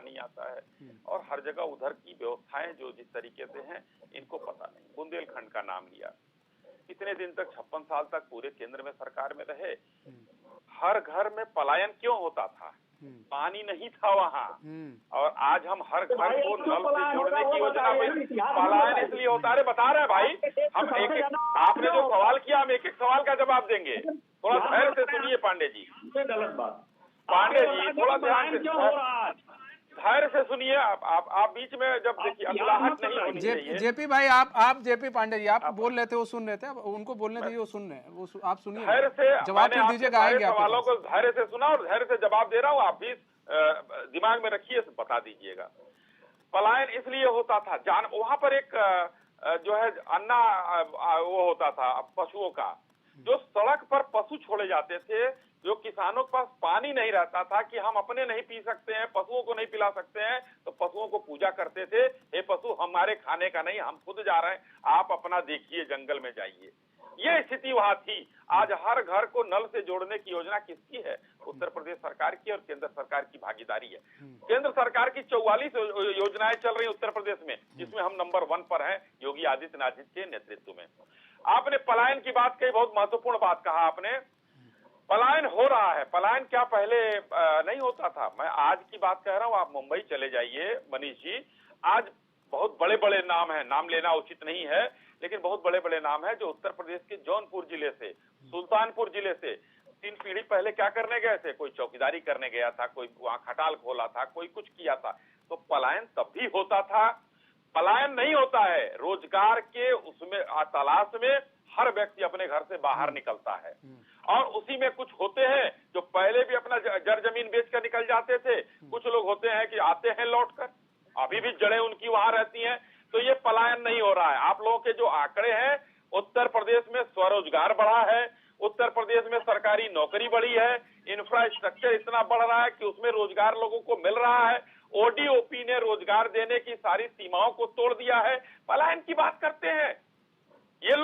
नहीं आता है, और हर जगह उधर की व्यवस्थाएं जो जिस तरीके से हैं इनको पता नहीं। बुंदेलखंड का नाम लिया, कितने दिन तक 56 साल तक पूरे केंद्र में सरकार में रहे, हर घर में पलायन क्यों होता था? पानी नहीं था वहाँ, और आज हम हर घर को नल से जोड़ने की योजना में पलायन इसलिए होता है। बता रहे भाई, हम एक एक, आपने जो सवाल किया हम एक एक सवाल का जवाब देंगे, थोड़ा धैर्य से सुनिए पांडे जी। गलत बात, पांडे जी थोड़ा ध्यान से धैर्य से सुनिए। आप बीच में जब देखिए अकुलाहट नहीं होनी चाहिए। जेपी भाई, आप जेपी पांडे जी, आप बोल रहे थे, वो सुन रहे थे, अब उनको बोलने दीजिए, वो सुन रहे हैं, वो आप सुनिए, धैर्य से जवाब फिर दीजिएगा, आएंगे सवालों को धैर्य से सुना और धैर्य से जवाब दे रहा हूँ, आप भी दिमाग में रखिए, बता दीजिएगा। पलायन इसलिए होता था, वहां पर एक जो है अन्ना वो होता था पशुओं का, जो सड़क पर पशु छोड़े जाते थे, जो किसानों के पास पानी नहीं रहता था कि हम अपने नहीं पी सकते हैं, पशुओं को नहीं पिला सकते हैं, तो पशुओं को पूजा करते थे, हे पशु हमारे खाने का नहीं, हम खुद जा रहे हैं, आप अपना देखिए, जंगल में जाइए। ये स्थिति वहां थी। आज हर घर को नल से जोड़ने की योजना किसकी है? उत्तर प्रदेश सरकार की और केंद्र सरकार की भागीदारी है। केंद्र सरकार की 44 योजनाएं चल रही उत्तर प्रदेश में, जिसमें हम नंबर 1 पर हैं योगी आदित्यनाथ जी के नेतृत्व में। आपने पलायन की बात कही, बहुत महत्वपूर्ण बात कहा आपने। पलायन हो रहा है, पलायन क्या पहले नहीं होता था? मैं आज की बात कह रहा हूँ, आप मुंबई चले जाइए मनीष जी, आज बहुत बड़े बड़े नाम हैं, नाम लेना उचित नहीं है, लेकिन बहुत बड़े बड़े नाम हैं जो उत्तर प्रदेश के जौनपुर जिले से, सुल्तानपुर जिले से 3 पीढ़ी पहले क्या करने गए थे? कोई चौकीदारी करने गया था, कोई वहां खटाल खोला था, कोई कुछ किया था। तो पलायन तब भी होता था। पलायन नहीं होता है, रोजगार के उसमें तलाश में हर व्यक्ति अपने घर से बाहर निकलता है, और उसी में कुछ होते हैं जो पहले भी अपना जर जमीन बेच कर निकल जाते थे, कुछ लोग होते हैं कि आते हैं लौटकर, अभी भी जड़ें उनकी वहां रहती हैं। तो ये पलायन नहीं हो रहा है। आप लोगों के जो आंकड़े हैं, उत्तर प्रदेश में स्वरोजगार बढ़ा है, उत्तर प्रदेश में सरकारी नौकरी बढ़ी है, इंफ्रास्ट्रक्चर इतना बढ़ रहा है कि उसमें रोजगार लोगों को मिल रहा है, ओडीओपी ने रोजगार देने की सारी सीमाओं को तोड़ दिया है। पलायन की बात करते हैं ये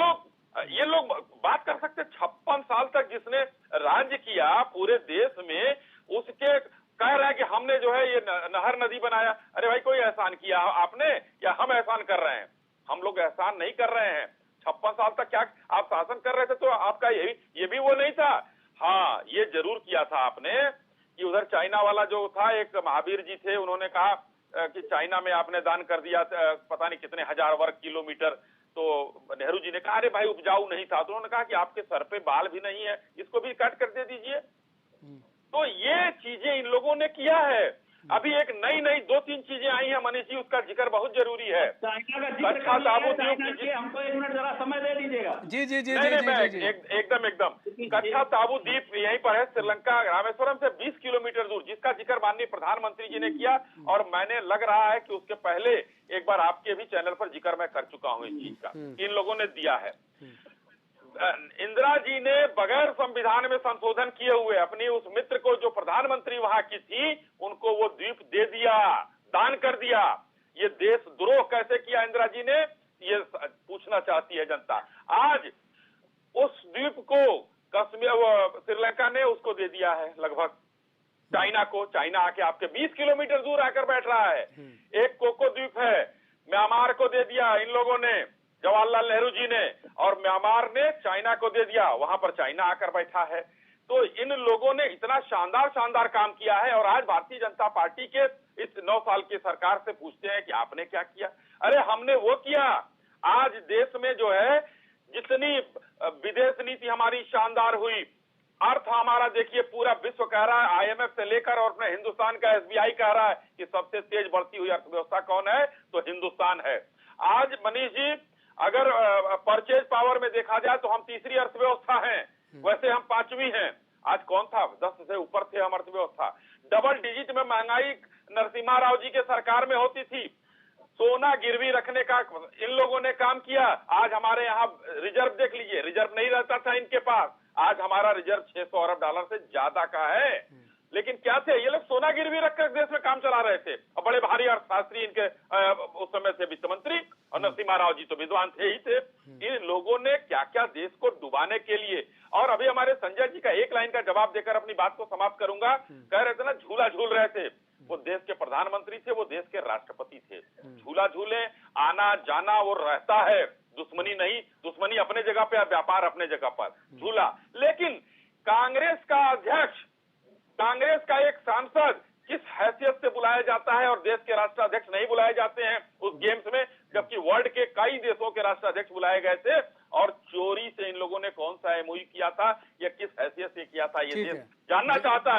लोग बात कर सकते। 56 साल तक जिसने राज्य किया पूरे देश में, उसके कह रहे हैं कि हमने जो है ये नहर नदी बनाया। अरे भाई, कोई एहसान किया आपने या हम एहसान कर रहे हैं? हम लोग एहसान नहीं कर रहे हैं। 56 साल तक क्या आप शासन कर रहे थे, तो आपका ये भी वो नहीं था। हाँ, ये जरूर किया था आपने कि उधर चाइना वाला जो था, एक महावीर जी थे, उन्होंने कहा कि चाइना में आपने दान कर दिया पता नहीं कितने हजार वर्ग किलोमीटर। तो नेहरू जी ने कहा अरे भाई उपजाऊ नहीं था, तो उन्होंने कहा कि आपके सर पे बाल भी नहीं है, इसको भी काट कर दे दीजिए। तो ये चीजें इन लोगों ने किया है। अभी एक नई 2-3 चीजें आई हैं मनीष जी, उसका जिक्र बहुत जरूरी है। हमको 1 मिनट जरा समय दे दीजिएगा। जी जी जी एकदम कच्छा ताबू द्वीप यहीं पर है, श्रीलंका रामेश्वरम से 20 किलोमीटर दूर, जिसका जिक्र माननीय प्रधानमंत्री जी ने किया, और मैंने लग रहा है कि उसके पहले एक बार आपके भी चैनल पर जिक्र मैं कर चुका हूँ इस चीज का, इन लोगों ने दिया है। इंदिरा जी ने बगैर संविधान में संशोधन किए हुए अपनी उस मित्र को, जो प्रधानमंत्री वहां की थी, उनको वो द्वीप दे दिया, दान कर दिया। ये देशद्रोह कैसे किया इंदिरा जी ने, ये पूछना चाहती है जनता। आज उस द्वीप को कश्मीर श्रीलंका ने उसको दे दिया है लगभग चाइना को। चाइना आके आपके 20 किलोमीटर दूर आकर बैठ रहा है। एक कोको द्वीप है, म्यांमार को दे दिया इन लोगों ने, जवाहरलाल नेहरू जी ने, और म्यांमार ने चाइना को दे दिया, वहां पर चाइना आकर बैठा है। तो इन लोगों ने इतना शानदार काम किया है, और आज भारतीय जनता पार्टी के इस 9 साल की सरकार से पूछते हैं कि आपने क्या किया? अरे हमने वो किया। आज देश में जो है जितनी विदेश नीति हमारी शानदार हुई, अर्थ हमारा देखिए पूरा विश्व कह रहा है, IMF से लेकर, और अपने हिंदुस्तान का SBI कह रहा है कि सबसे तेज बढ़ती हुई अर्थव्यवस्था कौन है, तो हिंदुस्तान है। आज मनीष जी, अगर परचेज पावर में देखा जाए तो हम तीसरी अर्थव्यवस्था हैं, वैसे हम 5वीं हैं। आज कौन था? 10 से ऊपर थे हम अर्थव्यवस्था। डबल डिजिट में महंगाई नरसिम्हा राव जी के सरकार में होती थी। सोना गिरवी रखने का इन लोगों ने काम किया। आज हमारे यहाँ रिजर्व देख लीजिए, रिजर्व नहीं रहता था इनके पास, आज हमारा रिजर्व $600 अरब से ज्यादा का है। लेकिन क्या थे ये लोग? सोना गिरवी रखकर देश में काम चला रहे थे, और बड़े भारी अर्थशास्त्री इनके उस समय से वित्त मंत्री, और नरसिम्हा राव जी तो विद्वान थे ही थे। इन लोगों ने क्या क्या देश को डुबाने के लिए। और अभी हमारे संजय जी का एक लाइन का जवाब देकर अपनी बात को समाप्त करूंगा। कह रहे थे ना, झूला झूल रहे थे, वो देश के प्रधानमंत्री थे, वो देश के राष्ट्रपति थे। झूला झूले, आना जाना वो रहता है, दुश्मनी नहीं, दुश्मनी अपने जगह पे, व्यापार अपने जगह पर, झूला। लेकिन कांग्रेस का अध्यक्ष, कांग्रेस का एक सांसद किस हैसियत से बुलाया जाता है और देश के राष्ट्राध्यक्ष नहीं बुलाए जाते हैं उस गेम्स में, जबकि वर्ल्ड के कई देशों के राष्ट्राध्यक्ष बुलाए गए थे। और चोरी से इन लोगों ने कौन सा एमओयू किया था या किस हैसियत से किया था, ये देश जानना चाहता है।